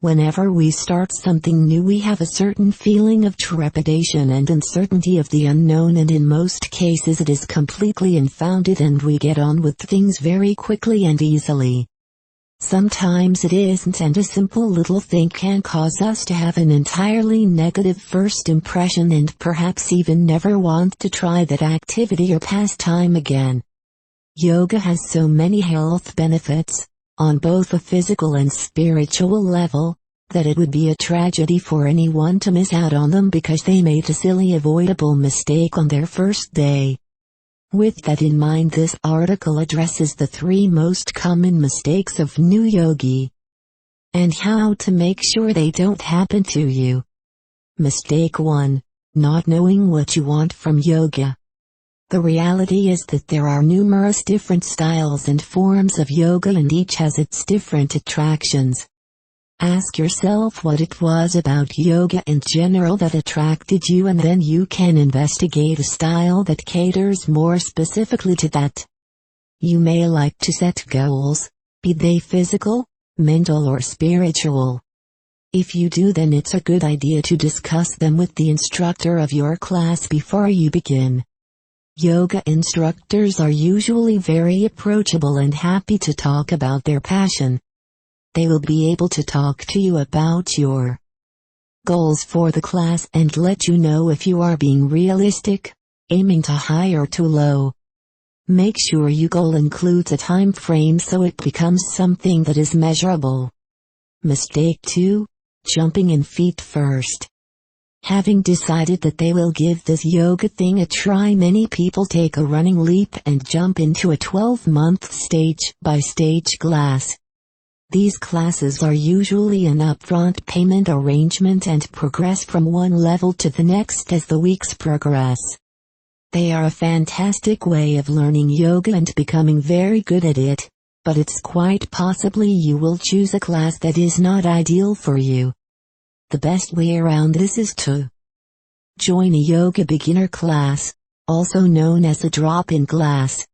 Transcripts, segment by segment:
Whenever we start something new, we have a certain feeling of trepidation and uncertainty of the unknown, and in most cases it is completely unfounded and we get on with things very quickly and easily. Sometimes it isn't, and a simple little thing can cause us to have an entirely negative first impression and perhaps even never want to try that activity or pastime again. Yoga has so many health benefits, on both a physical and spiritual level, that it would be a tragedy for anyone to miss out on them because they made a silly avoidable mistake on their first day. With that in mind, this article addresses the 3 most common mistakes of new yogi, and how to make sure they don't happen to you. Mistake 1. Not knowing what you want from yoga. The reality is that there are numerous different styles and forms of yoga, and each has its different attractions. Ask yourself what it was about yoga in general that attracted you, and then you can investigate a style that caters more specifically to that. You may like to set goals, be they physical, mental or spiritual. If you do, then it's a good idea to discuss them with the instructor of your class before you begin. Yoga instructors are usually very approachable and happy to talk about their passion. They will be able to talk to you about your goals for the class and let you know if you are being realistic, aiming too high or too low. Make sure your goal includes a time frame so it becomes something that is measurable. Mistake 2. Jumping in feet first. Having decided that they will give this yoga thing a try, many people take a running leap and jump into a 12-month stage-by-stage class. These classes are usually an upfront payment arrangement and progress from one level to the next as the weeks progress. They are a fantastic way of learning yoga and becoming very good at it, but it's quite possibly you will choose a class that is not ideal for you. The best way around this is to join a yoga beginner class, also known as a drop-in class.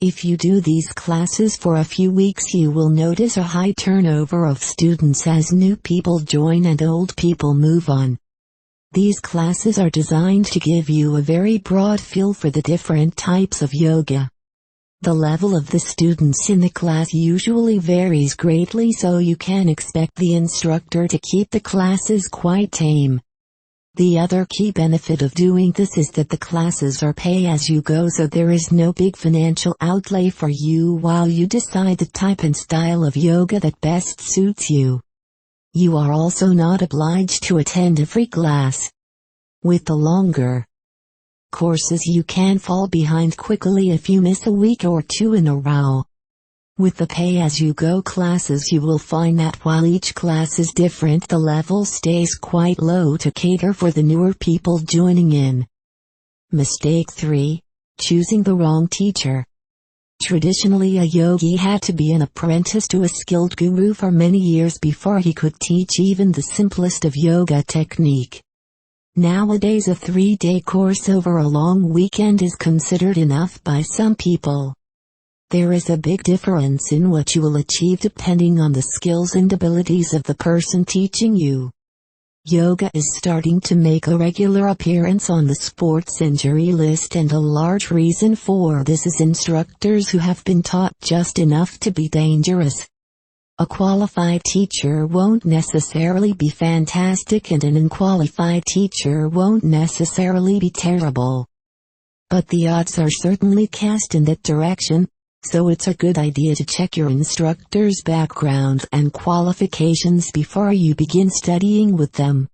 If you do these classes for a few weeks, you will notice a high turnover of students as new people join and old people move on. These classes are designed to give you a very broad feel for the different types of yoga. The level of the students in the class usually varies greatly, so you can expect the instructor to keep the classes quite tame. The other key benefit of doing this is that the classes are pay-as-you-go, so there is no big financial outlay for you while you decide the type and style of yoga that best suits you. You are also not obliged to attend every class. With the longer courses, you can fall behind quickly if you miss a week or 2 in a row. With the pay-as-you-go classes, you will find that while each class is different, the level stays quite low to cater for the newer people joining in. Mistake 3. Choosing the wrong teacher. Traditionally, a yogi had to be an apprentice to a skilled guru for many years before he could teach even the simplest of yoga technique. Nowadays, a 3-day course over a long weekend is considered enough by some people. There is a big difference in what you will achieve depending on the skills and abilities of the person teaching you. Yoga is starting to make a regular appearance on the sports injury list, and a large reason for this is instructors who have been taught just enough to be dangerous. A qualified teacher won't necessarily be fantastic, and an unqualified teacher won't necessarily be terrible. But the odds are certainly cast in that direction, so it's a good idea to check your instructor's background and qualifications before you begin studying with them.